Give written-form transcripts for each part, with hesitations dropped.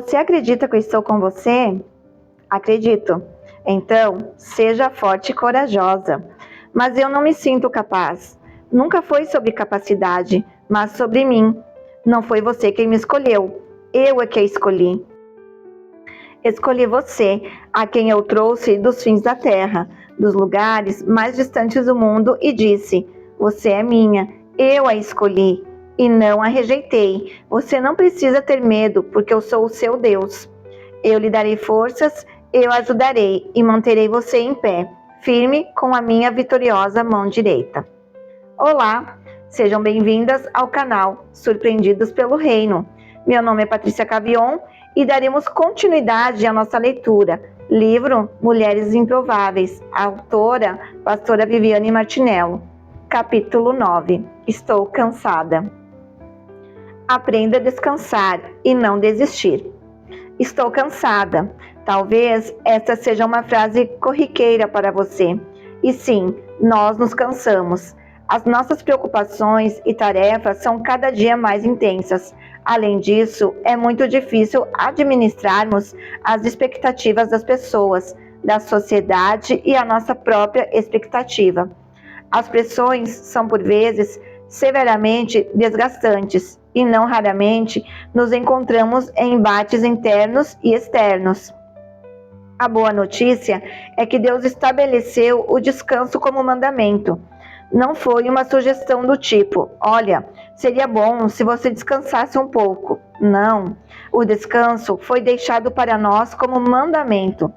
Você acredita que eu estou com você? Acredito. Então, seja forte e corajosa. Mas eu não me sinto capaz. Nunca foi sobre capacidade, mas sobre mim. Não foi você quem me escolheu. Eu é que a escolhi. Escolhi você, a quem eu trouxe dos fins da terra, dos lugares mais distantes do mundo, e disse: você é minha, eu a escolhi e não a rejeitei. Você não precisa ter medo, porque eu sou o seu Deus. Eu lhe darei forças, eu ajudarei e manterei você em pé, firme com a minha vitoriosa mão direita. Olá, sejam bem-vindas ao canal Surpreendidos pelo Reino. Meu nome é Patrícia Cavion e daremos continuidade à nossa leitura, livro Mulheres Improváveis, autora Pastora Viviane Martinello. Capítulo 9. Estou cansada. Aprenda a descansar e não desistir. Estou cansada. Talvez esta seja uma frase corriqueira para você. E sim, nós nos cansamos. As nossas preocupações e tarefas são cada dia mais intensas. Além disso, é muito difícil administrarmos as expectativas das pessoas, da sociedade e a nossa própria expectativa. As pressões são, por vezes, severamente desgastantes e não raramente nos encontramos em embates internos e externos. A boa notícia é que Deus estabeleceu o descanso como mandamento. Não foi uma sugestão do tipo: olha, seria bom se você descansasse um pouco. Não, o descanso foi deixado para nós como mandamento.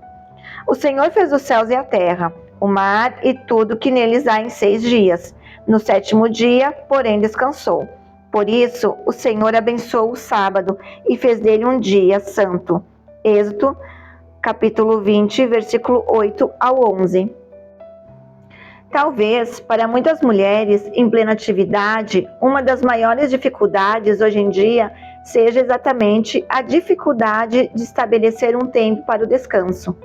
O Senhor fez os céus e a terra, o mar e tudo que neles há em 6 dias. No 7º dia, porém, descansou. Por isso, o Senhor abençoou o sábado e fez dele um dia santo. Êxodo, capítulo 20, versículo 8 ao 11. Talvez, para muitas mulheres em plena atividade, uma das maiores dificuldades hoje em dia seja exatamente a dificuldade de estabelecer um tempo para o descanso.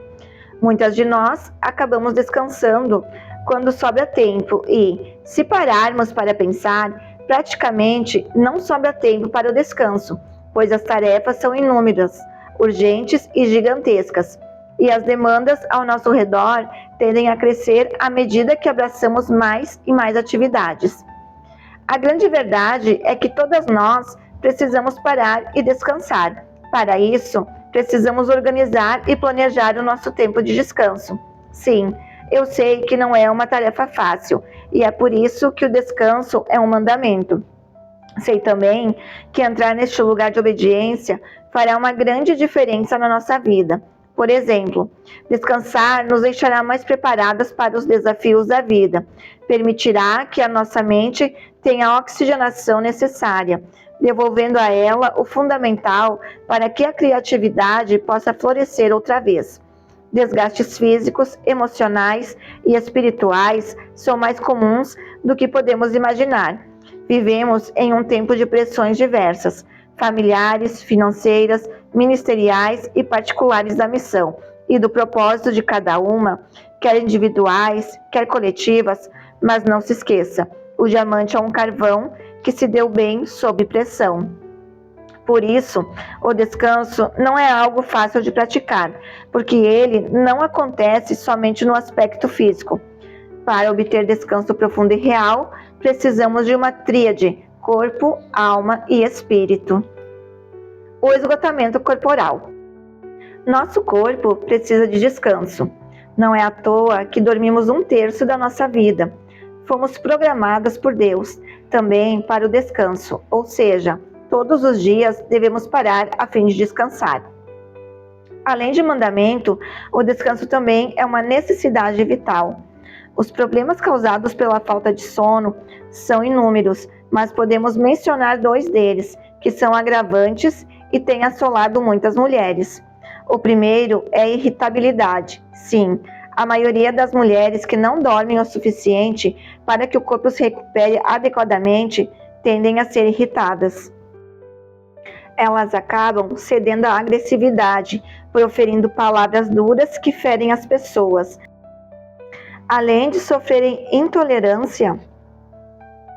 Muitas de nós acabamos descansando quando sobra tempo e, se pararmos para pensar, praticamente não sobra tempo para o descanso, pois as tarefas são inúmeras, urgentes e gigantescas, e as demandas ao nosso redor tendem a crescer à medida que abraçamos mais e mais atividades. A grande verdade é que todas nós precisamos parar e descansar. Para isso, precisamos organizar e planejar o nosso tempo de descanso. Sim, eu sei que não é uma tarefa fácil, e é por isso que o descanso é um mandamento. Sei também que entrar neste lugar de obediência fará uma grande diferença na nossa vida. Por exemplo, descansar nos deixará mais preparadas para os desafios da vida, permitirá que a nossa mente tenha a oxigenação necessária, devolvendo a ela o fundamental para que a criatividade possa florescer outra vez. Desgastes físicos, emocionais e espirituais são mais comuns do que podemos imaginar. Vivemos em um tempo de pressões diversas, familiares, financeiras, ministeriais e particulares da missão e do propósito de cada uma, quer individuais, quer coletivas, mas não se esqueça, o diamante é um carvão que se deu bem sob pressão. Por isso, o descanso não é algo fácil de praticar, porque ele não acontece somente no aspecto físico. Para obter descanso profundo e real, precisamos de uma tríade: corpo, alma e espírito. O esgotamento corporal. Nosso corpo precisa de descanso. Não é à toa que dormimos 1/3 da nossa vida. Fomos programadas por Deus também para o descanso, ou seja, todos os dias devemos parar a fim de descansar. Além de mandamento, o descanso também é uma necessidade vital. Os problemas causados pela falta de sono são inúmeros, mas podemos mencionar 2 deles, que são agravantes e têm assolado muitas mulheres. O primeiro é a irritabilidade. Sim, a maioria das mulheres que não dormem o suficiente para que o corpo se recupere adequadamente tendem a ser irritadas. Elas acabam cedendo à agressividade, proferindo palavras duras que ferem as pessoas, além de sofrerem intolerância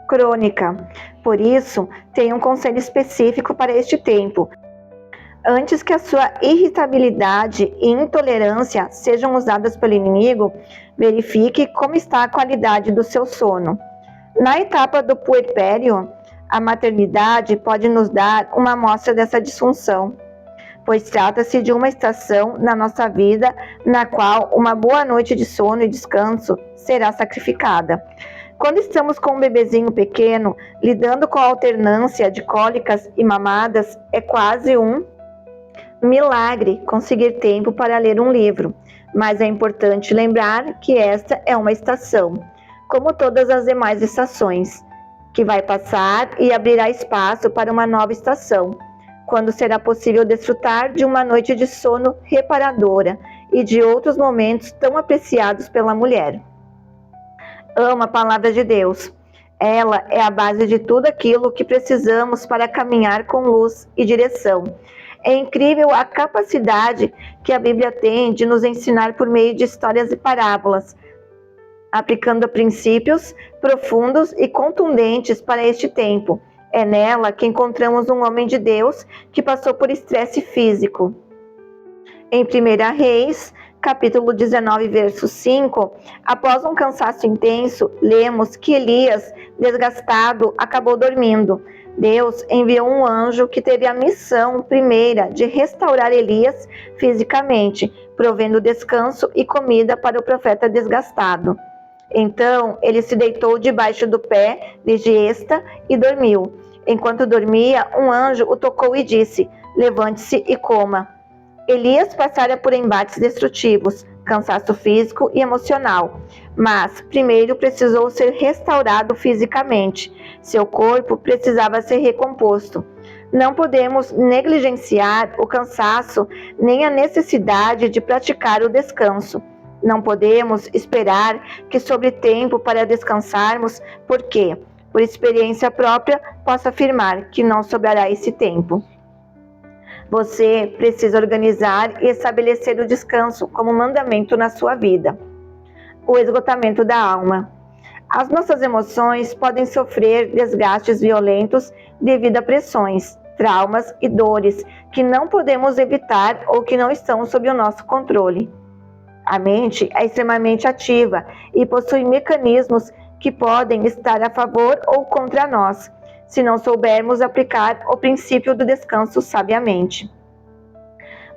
crônica. Por isso, tem um conselho específico para este tempo. Antes que a sua irritabilidade e intolerância sejam usadas pelo inimigo, verifique como está a qualidade do seu sono. Na etapa do puerpério, a maternidade pode nos dar uma amostra dessa disfunção, pois trata-se de uma estação na nossa vida na qual uma boa noite de sono e descanso será sacrificada. Quando estamos com um bebezinho pequeno, lidando com a alternância de cólicas e mamadas, é quase um milagre conseguir tempo para ler um livro, mas é importante lembrar que esta é uma estação, como todas as demais estações, que vai passar e abrirá espaço para uma nova estação, quando será possível desfrutar de uma noite de sono reparadora e de outros momentos tão apreciados pela mulher. Amo a palavra de Deus. Ela é a base de tudo aquilo que precisamos para caminhar com luz e direção. É incrível a capacidade que a Bíblia tem de nos ensinar por meio de histórias e parábolas, aplicando princípios profundos e contundentes para este tempo. É nela que encontramos um homem de Deus que passou por estresse físico. Em 1 Reis, capítulo 19, verso 5, após um cansaço intenso, lemos que Elias, desgastado, acabou dormindo. Deus enviou um anjo que teve a missão primeira de restaurar Elias fisicamente, provendo descanso e comida para o profeta desgastado. Então ele se deitou debaixo do pé de Giesta e dormiu. Enquanto dormia, um anjo o tocou e disse: "Levante-se e coma." Elias passara por embates destrutivos, cansaço físico e emocional, mas primeiro precisou ser restaurado fisicamente. Seu corpo precisava ser recomposto. Não podemos negligenciar o cansaço nem a necessidade de praticar o descanso. Não podemos esperar que sobre tempo para descansarmos, porque, por experiência própria, posso afirmar que não sobrará esse tempo. Você precisa organizar e estabelecer o descanso como mandamento na sua vida. O esgotamento da alma. As nossas emoções podem sofrer desgastes violentos devido a pressões, traumas e dores que não podemos evitar ou que não estão sob o nosso controle. A mente é extremamente ativa e possui mecanismos que podem estar a favor ou contra nós, se não soubermos aplicar o princípio do descanso sabiamente.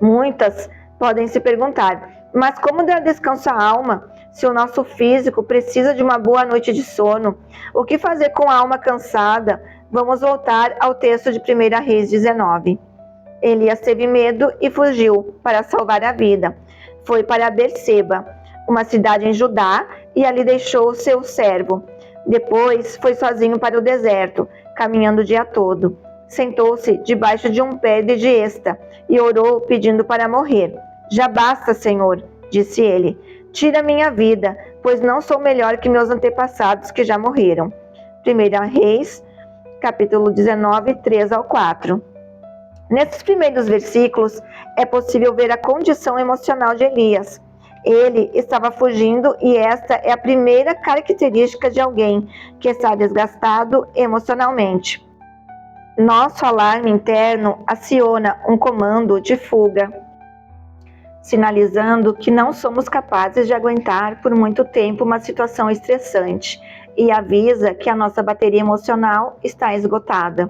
Muitas podem se perguntar: mas como dar descanso à alma, se o nosso físico precisa de uma boa noite de sono? O que fazer com a alma cansada? Vamos voltar ao texto de 1 Reis 19. Elias teve medo e fugiu para salvar a vida. Foi para Berseba, uma cidade em Judá, e ali deixou seu servo. Depois foi sozinho para o deserto, caminhando o dia todo. Sentou-se debaixo de um pé de giesta e orou pedindo para morrer. "Já basta, Senhor", disse ele. "Tira minha vida, pois não sou melhor que meus antepassados que já morreram." 1 Reis, capítulo 19, 3 ao 4. Nesses primeiros versículos, é possível ver a condição emocional de Elias. Ele estava fugindo e esta é a primeira característica de alguém que está desgastado emocionalmente. Nosso alarme interno aciona um comando de fuga, sinalizando que não somos capazes de aguentar por muito tempo uma situação estressante e avisa que a nossa bateria emocional está esgotada.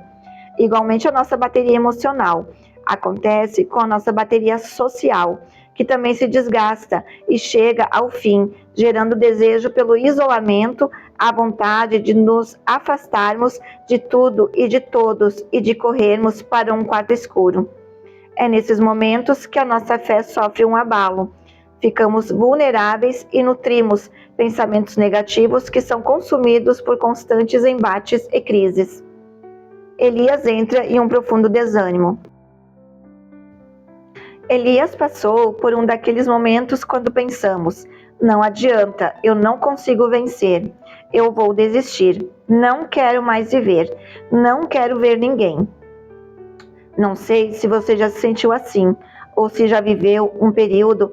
Igualmente, a nossa bateria emocional acontece com a nossa bateria social, que também se desgasta e chega ao fim, gerando desejo pelo isolamento, a vontade de nos afastarmos de tudo e de todos e de corrermos para um quarto escuro. É nesses momentos que a nossa fé sofre um abalo. Ficamos vulneráveis e nutrimos pensamentos negativos que são consumidos por constantes embates e crises. Elias entra em um profundo desânimo. Elias passou por um daqueles momentos quando pensamos: não adianta, eu não consigo vencer, eu vou desistir, não quero mais viver, não quero ver ninguém. Não sei se você já se sentiu assim, ou se já viveu um período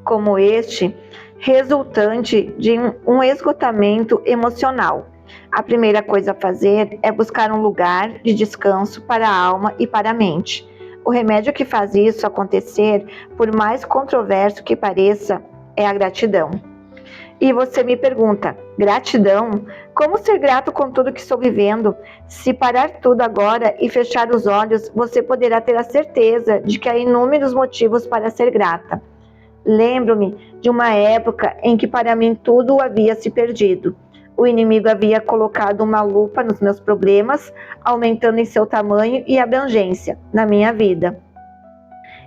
como este, resultante de um esgotamento emocional. A primeira coisa a fazer é buscar um lugar de descanso para a alma e para a mente. O remédio que faz isso acontecer, por mais controverso que pareça, é a gratidão. E você me pergunta, gratidão? Como ser grato com tudo que estou vivendo? Se parar tudo agora e fechar os olhos, você poderá ter a certeza de que há inúmeros motivos para ser grata. Lembro-me de uma época em que para mim tudo havia se perdido. O inimigo havia colocado uma lupa nos meus problemas, aumentando em seu tamanho e abrangência na minha vida.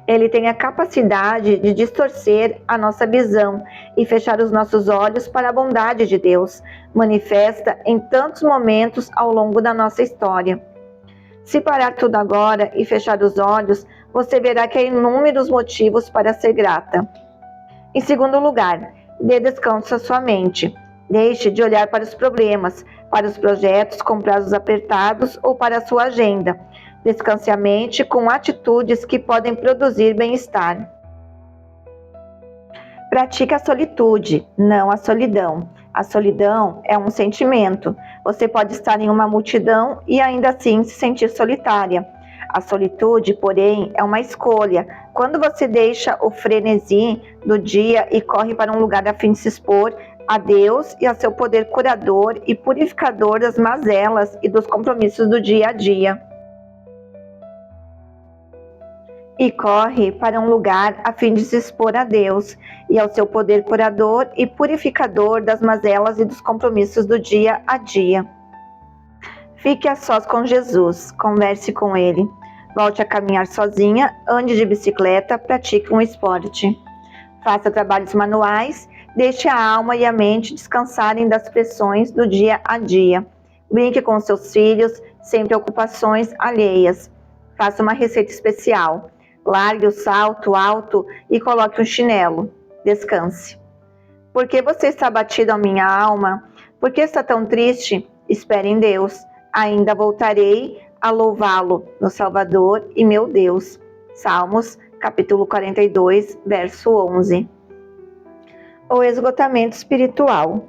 Ele tem a capacidade de distorcer a nossa visão e fechar os nossos olhos para a bondade de Deus, manifesta em tantos momentos ao longo da nossa história. Se parar tudo agora e fechar os olhos, você verá que há inúmeros motivos para ser grata. Em segundo lugar, dê descanso à sua mente. Deixe de olhar para os problemas, para os projetos com prazos apertados ou para a sua agenda. Descanse a mente com atitudes que podem produzir bem-estar. Pratique a solitude, não a solidão. A solidão é um sentimento. Você pode estar em uma multidão e ainda assim se sentir solitária. A solitude, porém, é uma escolha. Quando você deixa o frenesi do dia e corre para um lugar a fim de se expor a Deus e ao seu poder curador e purificador das mazelas e dos compromissos do dia a dia. E corre para um lugar a fim de se expor a Deus e ao seu poder curador e purificador das mazelas e dos compromissos do dia a dia. Fique a sós com Jesus, converse com Ele. Volte a caminhar sozinha, ande de bicicleta, pratique um esporte. Faça trabalhos manuais, deixe a alma e a mente descansarem das pressões do dia a dia. Brinque com seus filhos, sem preocupações alheias. Faça uma receita especial. Largue o salto alto e coloque um chinelo. Descanse. Por que você está abatido, minha alma? Por que está tão triste? Espere em Deus. Ainda voltarei a louvá-lo, meu Salvador e meu Deus. Salmos, capítulo 42, verso 11. O esgotamento espiritual.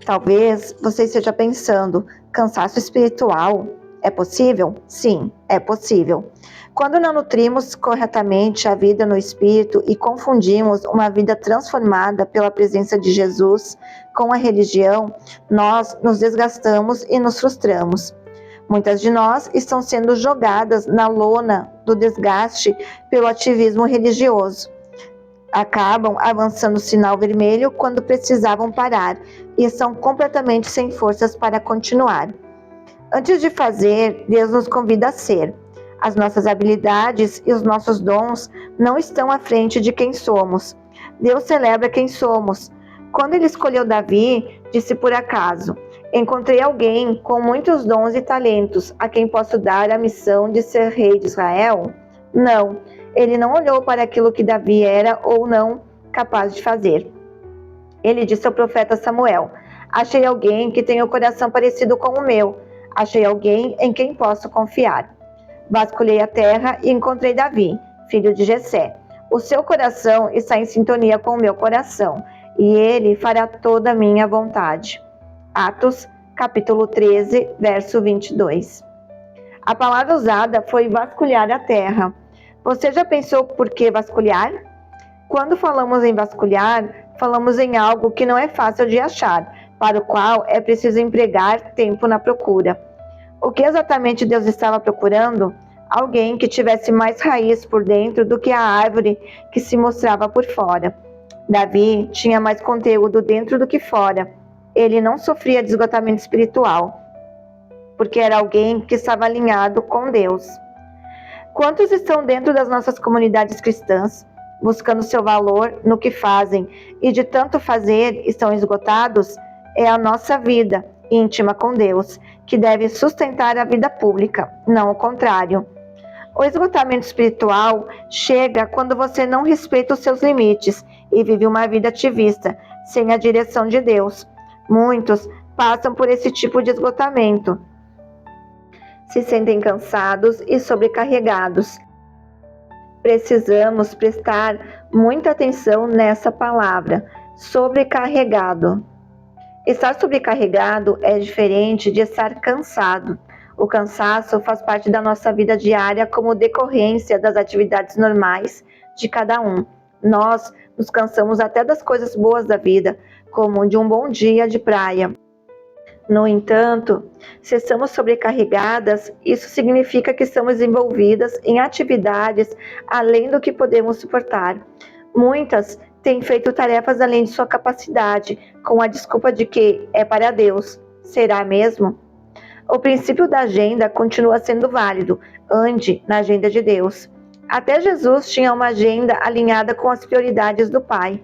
Talvez você esteja pensando, cansaço espiritual? É possível? Sim, é possível. Quando não nutrimos corretamente a vida no Espírito e confundimos uma vida transformada pela presença de Jesus com a religião, nós nos desgastamos e nos frustramos. Muitas de nós estão sendo jogadas na lona do desgaste pelo ativismo religioso. Acabam avançando o sinal vermelho quando precisavam parar e estão completamente sem forças para continuar. Antes de fazer, Deus nos convida a ser. As nossas habilidades e os nossos dons não estão à frente de quem somos. Deus celebra quem somos. Quando Ele escolheu Davi, disse por acaso: encontrei alguém com muitos dons e talentos, a quem posso dar a missão de ser rei de Israel? Não, Ele não olhou para aquilo que Davi era ou não capaz de fazer. Ele disse ao profeta Samuel: achei alguém que tem o coração parecido com o meu. Achei alguém em quem posso confiar. Vasculhei a terra e encontrei Davi, filho de Jessé. O seu coração está em sintonia com o meu coração, e ele fará toda a minha vontade. Atos, capítulo 13, verso 22. A palavra usada foi vasculhar a terra. Você já pensou por que vasculhar? Quando falamos em vasculhar, falamos em algo que não é fácil de achar, para o qual é preciso empregar tempo na procura. O que exatamente Deus estava procurando? Alguém que tivesse mais raiz por dentro do que a árvore que se mostrava por fora. Davi tinha mais conteúdo dentro do que fora. Ele não sofria de esgotamento espiritual, porque era alguém que estava alinhado com Deus. Quantos estão dentro das nossas comunidades cristãs, buscando seu valor no que fazem, e de tanto fazer estão esgotados? É a nossa vida íntima com Deus que deve sustentar a vida pública, não o contrário. O esgotamento espiritual chega quando você não respeita os seus limites e vive uma vida ativista, sem a direção de Deus. Muitos passam por esse tipo de esgotamento. Se sentem cansados e sobrecarregados. Precisamos prestar muita atenção nessa palavra, sobrecarregado. Estar sobrecarregado é diferente de estar cansado. O cansaço faz parte da nossa vida diária como decorrência das atividades normais de cada um. Nós nos cansamos até das coisas boas da vida, como de um bom dia de praia. No entanto, se estamos sobrecarregadas, isso significa que estamos envolvidas em atividades além do que podemos suportar. Muitas têm feito tarefas além de sua capacidade, com a desculpa de que é para Deus. Será mesmo? O princípio da agenda continua sendo válido. Ande na agenda de Deus. Até Jesus tinha uma agenda alinhada com as prioridades do Pai.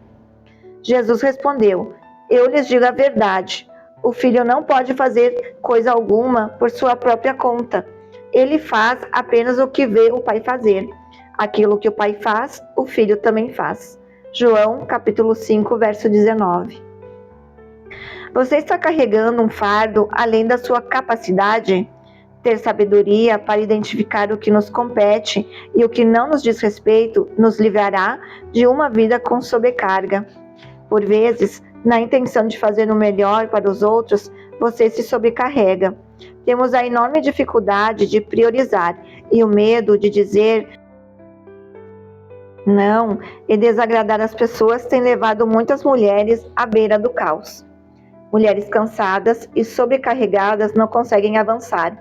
Jesus respondeu: Eu lhes digo a verdade. O filho não pode fazer coisa alguma por sua própria conta. Ele faz apenas o que vê o pai fazer. Aquilo que o pai faz, o filho também faz. João, capítulo 5, verso 19. Você está carregando um fardo além da sua capacidade? Ter sabedoria para identificar o que nos compete e o que não nos diz respeito nos livrará de uma vida com sobrecarga. Por vezes, na intenção de fazer o melhor para os outros, você se sobrecarrega. Temos a enorme dificuldade de priorizar e o medo de dizer não e desagradar as pessoas tem levado muitas mulheres à beira do caos. Mulheres cansadas e sobrecarregadas não conseguem avançar.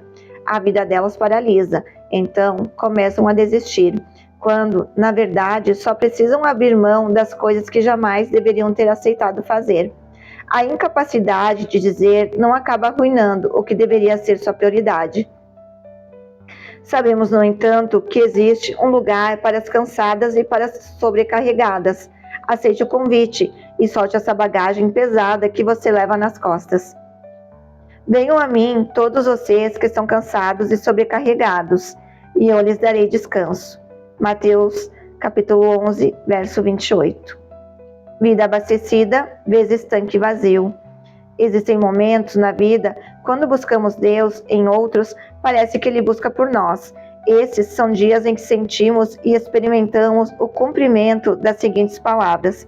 A vida delas paralisa, então começam a desistir, quando, na verdade, só precisam abrir mão das coisas que jamais deveriam ter aceitado fazer. A incapacidade de dizer não acaba arruinando o que deveria ser sua prioridade. Sabemos, no entanto, que existe um lugar para as cansadas e para as sobrecarregadas. Aceite o convite e solte essa bagagem pesada que você leva nas costas. Venham a mim, todos vocês que estão cansados e sobrecarregados, e eu lhes darei descanso. Mateus, capítulo 11, verso 28. Vida abastecida vezes tanque vazio. Existem momentos na vida, quando buscamos Deus em outros, parece que Ele busca por nós. Esses são dias em que sentimos e experimentamos o cumprimento das seguintes palavras: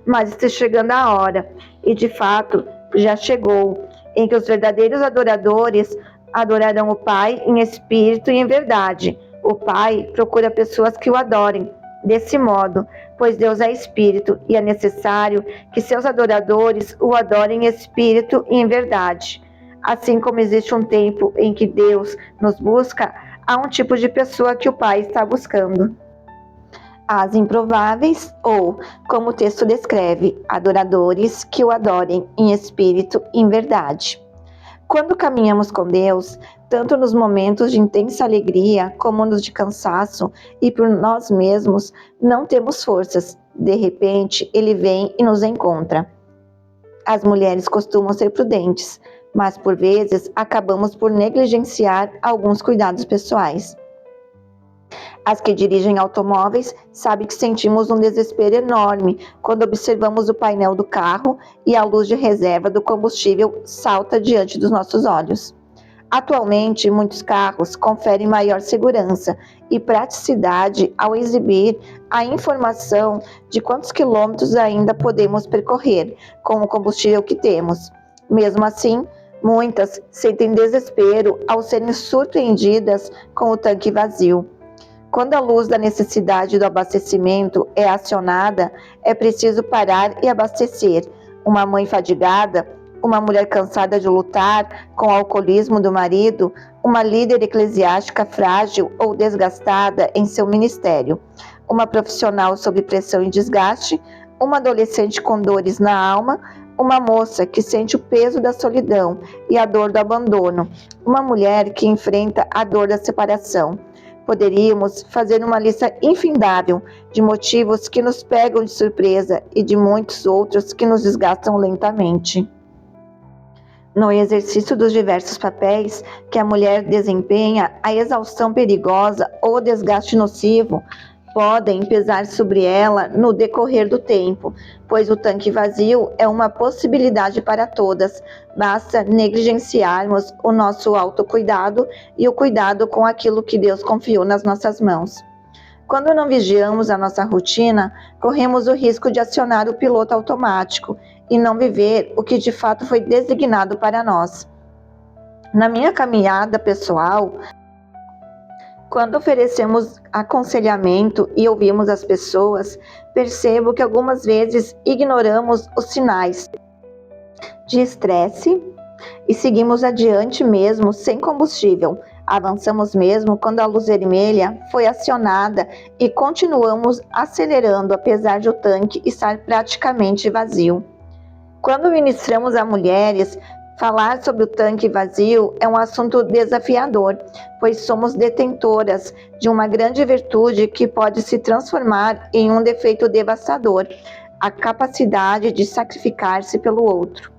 mas está chegando a hora, e de fato já chegou, em que os verdadeiros adoradores adorarão o Pai em espírito e em verdade. O Pai procura pessoas que o adorem desse modo, pois Deus é espírito e é necessário que seus adoradores o adorem em espírito e em verdade. Assim como existe um tempo em que Deus nos busca, há um tipo de pessoa que o Pai está buscando. As improváveis, ou, como o texto descreve, adoradores que o adorem em espírito e em verdade. Quando caminhamos com Deus, tanto nos momentos de intensa alegria como nos de cansaço e por nós mesmos, não temos forças. De repente, Ele vem e nos encontra. As mulheres costumam ser prudentes, mas por vezes acabamos por negligenciar alguns cuidados pessoais. As que dirigem automóveis sabem que sentimos um desespero enorme quando observamos o painel do carro e a luz de reserva do combustível salta diante dos nossos olhos. Atualmente, muitos carros conferem maior segurança e praticidade ao exibir a informação de quantos quilômetros ainda podemos percorrer com o combustível que temos. Mesmo assim, muitas sentem desespero ao serem surpreendidas com o tanque vazio. Quando a luz da necessidade do abastecimento é acionada, é preciso parar e abastecer. Uma mãe fadigada, uma mulher cansada de lutar com o alcoolismo do marido, uma líder eclesiástica frágil ou desgastada em seu ministério, uma profissional sob pressão e desgaste, uma adolescente com dores na alma, uma moça que sente o peso da solidão e a dor do abandono, uma mulher que enfrenta a dor da separação. Poderíamos fazer uma lista infindável de motivos que nos pegam de surpresa e de muitos outros que nos desgastam lentamente. No exercício dos diversos papéis que a mulher desempenha, a exaustão perigosa ou o desgaste nocivo podem pesar sobre ela no decorrer do tempo, pois o tanque vazio é uma possibilidade para todas. Basta negligenciarmos o nosso autocuidado e o cuidado com aquilo que Deus confiou nas nossas mãos. Quando não vigiamos a nossa rotina, corremos o risco de acionar o piloto automático e não viver o que de fato foi designado para nós. Na minha caminhada pessoal, quando oferecemos aconselhamento e ouvimos as pessoas, percebo que algumas vezes ignoramos os sinais de estresse e seguimos adiante mesmo sem combustível. Avançamos mesmo quando a luz vermelha foi acionada e continuamos acelerando apesar de o tanque estar praticamente vazio. Quando ministramos a mulheres, falar sobre o tanque vazio é um assunto desafiador, pois somos detentoras de uma grande virtude que pode se transformar em um defeito devastador, a capacidade de sacrificar-se pelo outro.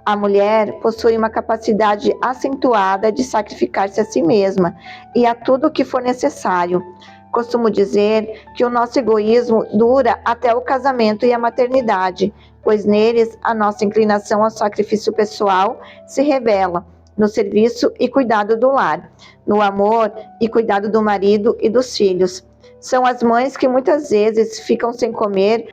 A mulher possui uma capacidade acentuada de sacrificar-se a si mesma e a tudo o que for necessário. Costumo dizer que o nosso egoísmo dura até o casamento e a maternidade, pois neles a nossa inclinação ao sacrifício pessoal se revela no serviço e cuidado do lar, no amor e cuidado do marido e dos filhos. São as mães que muitas vezes ficam sem comer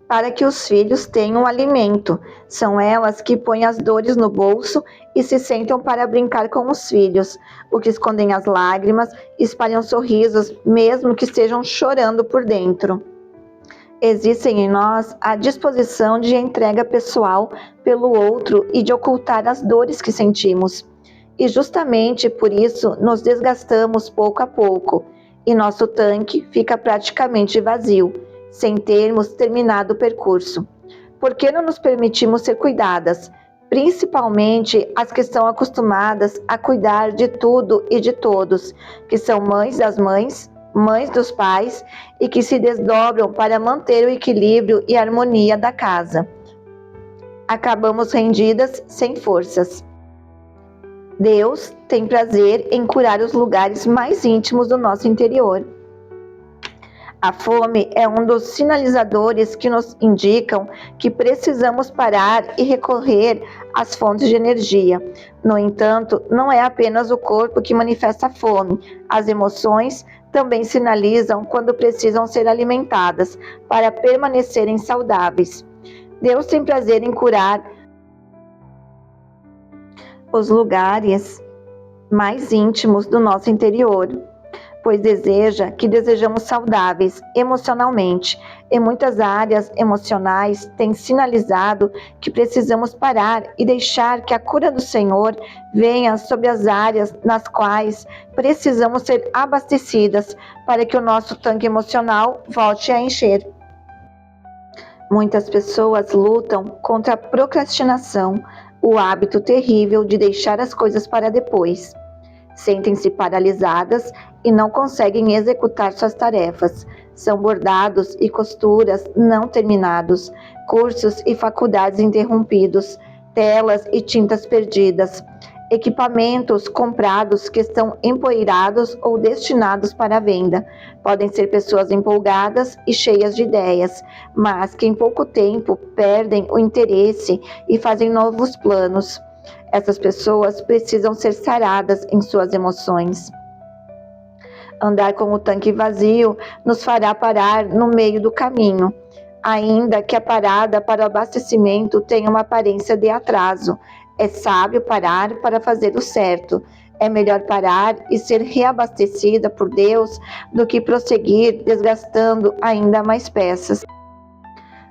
para que os filhos tenham alimento. São elas que põem as dores no bolso e se sentam para brincar com os filhos, o que escondem as lágrimas, espalham sorrisos, mesmo que estejam chorando por dentro. Existem em nós a disposição de entrega pessoal pelo outro e de ocultar as dores que sentimos. E justamente por isso nos desgastamos pouco a pouco, e nosso tanque fica praticamente vazio, sem termos terminado o percurso. Por que não nos permitimos ser cuidadas? Principalmente as que estão acostumadas a cuidar de tudo e de todos, que são mães das mães, mães dos pais e que se desdobram para manter o equilíbrio e a harmonia da casa. Acabamos rendidas sem forças. Deus tem prazer em curar os lugares mais íntimos do nosso interior. A fome é um dos sinalizadores que nos indicam que precisamos parar e recorrer às fontes de energia. No entanto, não é apenas o corpo que manifesta a fome. As emoções também sinalizam quando precisam ser alimentadas para permanecerem saudáveis. Deus tem prazer em curar os lugares mais íntimos do nosso interior, pois deseja que desejamos saudáveis emocionalmente. Em muitas áreas emocionais tem sinalizado que precisamos parar e deixar que a cura do Senhor venha sobre as áreas nas quais precisamos ser abastecidas para que o nosso tanque emocional volte a encher. Muitas pessoas lutam contra a procrastinação, o hábito terrível de deixar as coisas para depois. Sentem-se paralisadas e não conseguem executar suas tarefas. São bordados e costuras não terminados, cursos e faculdades interrompidos, telas e tintas perdidas, equipamentos comprados que estão empoeirados ou destinados para a venda. Podem ser pessoas empolgadas e cheias de ideias, mas que em pouco tempo perdem o interesse e fazem novos planos. Essas pessoas precisam ser saradas em suas emoções. Andar com o tanque vazio nos fará parar no meio do caminho, ainda que a parada para o abastecimento tenha uma aparência de atraso. É sábio parar para fazer o certo. É melhor parar e ser reabastecida por Deus do que prosseguir desgastando ainda mais peças.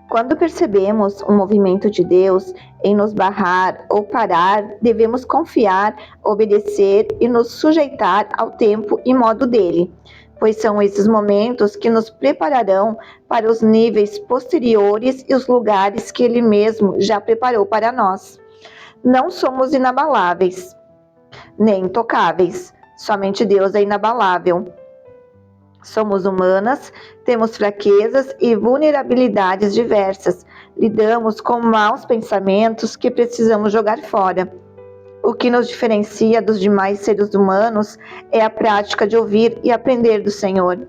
Quando percebemos um movimento de Deus em nos barrar ou parar, devemos confiar, obedecer e nos sujeitar ao tempo e modo dele, pois são esses momentos que nos prepararão para os níveis posteriores e os lugares que ele mesmo já preparou para nós. Não somos inabaláveis, nem intocáveis, somente Deus é inabalável. Somos humanas, temos fraquezas e vulnerabilidades diversas. Lidamos com maus pensamentos que precisamos jogar fora. O que nos diferencia dos demais seres humanos é a prática de ouvir e aprender do Senhor.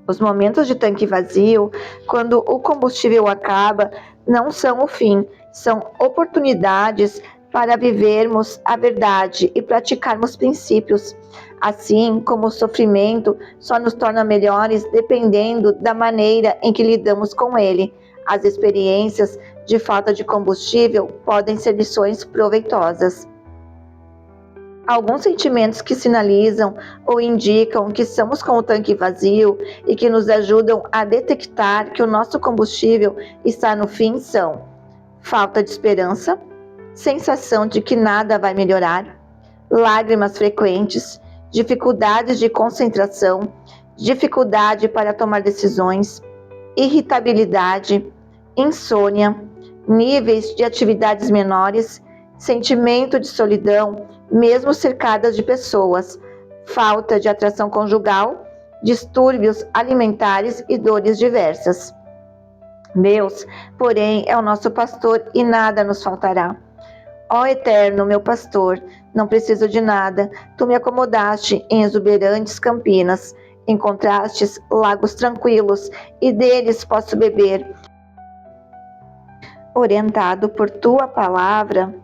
Os momentos de tanque vazio, quando o combustível acaba, não são o fim, são oportunidades para vivermos a verdade e praticarmos princípios. Assim como o sofrimento só nos torna melhores dependendo da maneira em que lidamos com ele, as experiências de falta de combustível podem ser lições proveitosas. Alguns sentimentos que sinalizam ou indicam que estamos com o tanque vazio e que nos ajudam a detectar que o nosso combustível está no fim são: falta de esperança, sensação de que nada vai melhorar, lágrimas frequentes, dificuldades de concentração, dificuldade para tomar decisões, irritabilidade, insônia, níveis de atividades menores, sentimento de solidão, mesmo cercadas de pessoas, falta de atração conjugal, distúrbios alimentares e dores diversas. Deus, porém, é o nosso pastor e nada nos faltará. Ó Eterno, meu pastor, não preciso de nada. Tu me acomodaste em exuberantes campinas, encontrastes lagos tranquilos e deles posso beber. Orientado por tua palavra,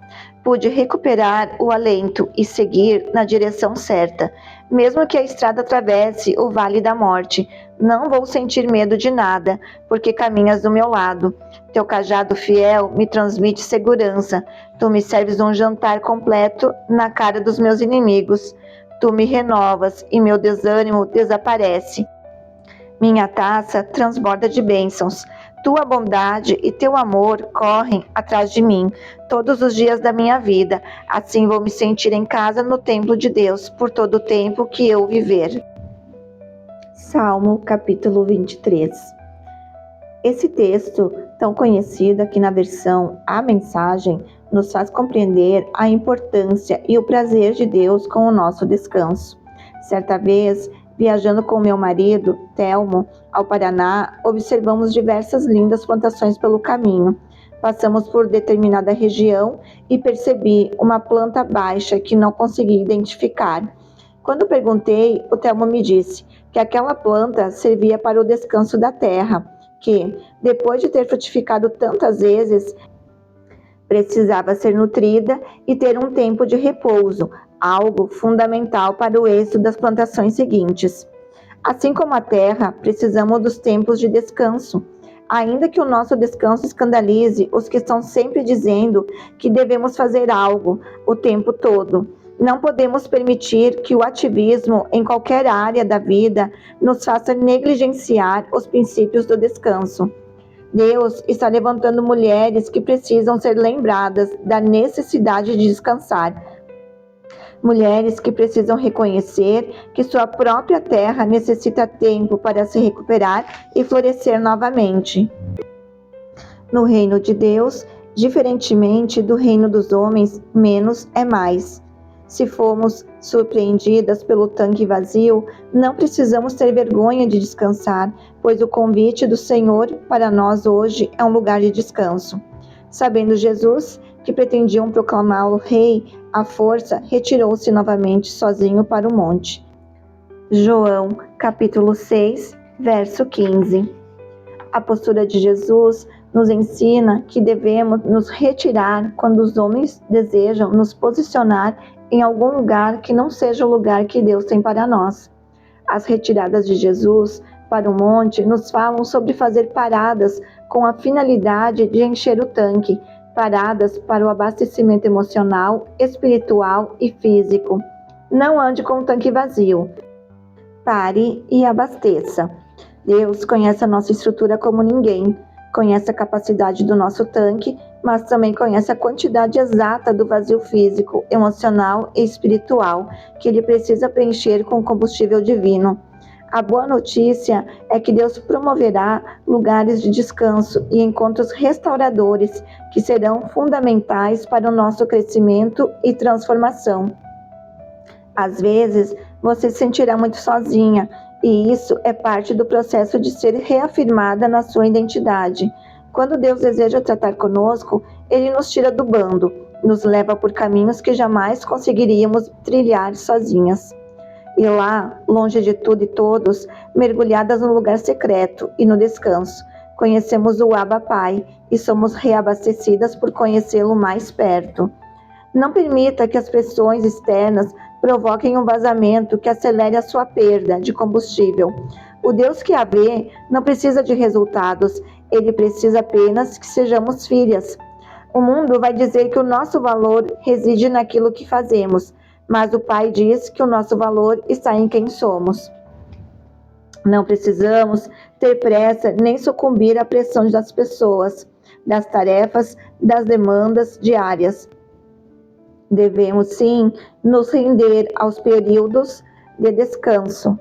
pude recuperar o alento e seguir na direção certa. Mesmo que a estrada atravesse o vale da morte, não vou sentir medo de nada, porque caminhas do meu lado. Teu cajado fiel me transmite segurança. Tu me serves um jantar completo na cara dos meus inimigos. Tu me renovas e meu desânimo desaparece. Minha taça transborda de bênçãos. Tua bondade e teu amor correm atrás de mim todos os dias da minha vida. Assim vou me sentir em casa no templo de Deus por todo o tempo que eu viver. Salmo capítulo 23. Esse texto, tão conhecido aqui na versão A Mensagem, nos faz compreender a importância e o prazer de Deus com o nosso descanso. Certa vez, viajando com meu marido, Telmo, ao Paraná, observamos diversas lindas plantações pelo caminho. Passamos por determinada região e percebi uma planta baixa que não consegui identificar. Quando perguntei, o Telmo me disse que aquela planta servia para o descanso da terra, que, depois de ter frutificado tantas vezes, precisava ser nutrida e ter um tempo de repouso, algo fundamental para o êxito das plantações seguintes. Assim como a terra, precisamos dos tempos de descanso. Ainda que o nosso descanso escandalize os que estão sempre dizendo que devemos fazer algo o tempo todo, não podemos permitir que o ativismo em qualquer área da vida nos faça negligenciar os princípios do descanso. Deus está levantando mulheres que precisam ser lembradas da necessidade de descansar. Mulheres que precisam reconhecer que sua própria terra necessita tempo para se recuperar e florescer novamente. No reino de Deus, diferentemente do reino dos homens, menos é mais. Se formos surpreendidas pelo tanque vazio, não precisamos ter vergonha de descansar, pois o convite do Senhor para nós hoje é um lugar de descanso. Sabendo Jesus que pretendiam proclamá-lo rei, à força, retirou-se novamente sozinho para o monte. João, capítulo 6, verso 15. A postura de Jesus nos ensina que devemos nos retirar quando os homens desejam nos posicionar em algum lugar que não seja o lugar que Deus tem para nós. As retiradas de Jesus para o monte nos falam sobre fazer paradas com a finalidade de encher o tanque, paradas para o abastecimento emocional, espiritual e físico. Não ande com o tanque vazio. Pare e abasteça. Deus conhece a nossa estrutura como ninguém. Conhece a capacidade do nosso tanque, mas também conhece a quantidade exata do vazio físico, emocional e espiritual que ele precisa preencher com combustível divino. A boa notícia é que Deus promoverá lugares de descanso e encontros restauradores que serão fundamentais para o nosso crescimento e transformação. Às vezes, você se sentirá muito sozinha, e isso é parte do processo de ser reafirmada na sua identidade. Quando Deus deseja tratar conosco, Ele nos tira do bando, nos leva por caminhos que jamais conseguiríamos trilhar sozinhas. E lá, longe de tudo e todos, mergulhadas no lugar secreto e no descanso, conhecemos o Abba Pai e somos reabastecidas por conhecê-lo mais perto. Não permita que as pressões externas provoquem um vazamento que acelere a sua perda de combustível. O Deus que a vê não precisa de resultados, ele precisa apenas que sejamos filhas. O mundo vai dizer que o nosso valor reside naquilo que fazemos, mas o Pai diz que o nosso valor está em quem somos. Não precisamos ter pressa nem sucumbir à pressão das pessoas, das tarefas, das demandas diárias. Devemos, sim, nos render aos períodos de descanso,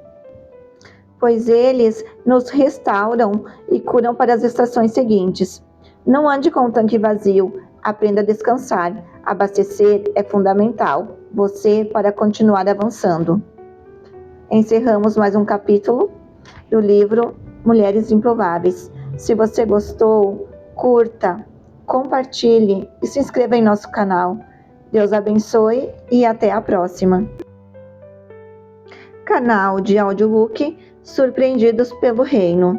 pois eles nos restauram e curam para as estações seguintes. Não ande com o tanque vazio, aprenda a descansar. Abastecer é fundamental, você para continuar avançando. Encerramos mais um capítulo do livro Mulheres Improváveis. Se você gostou, curta, compartilhe e se inscreva em nosso canal. Deus abençoe e até a próxima. Canal de audiobook Surpreendidos pelo Reino.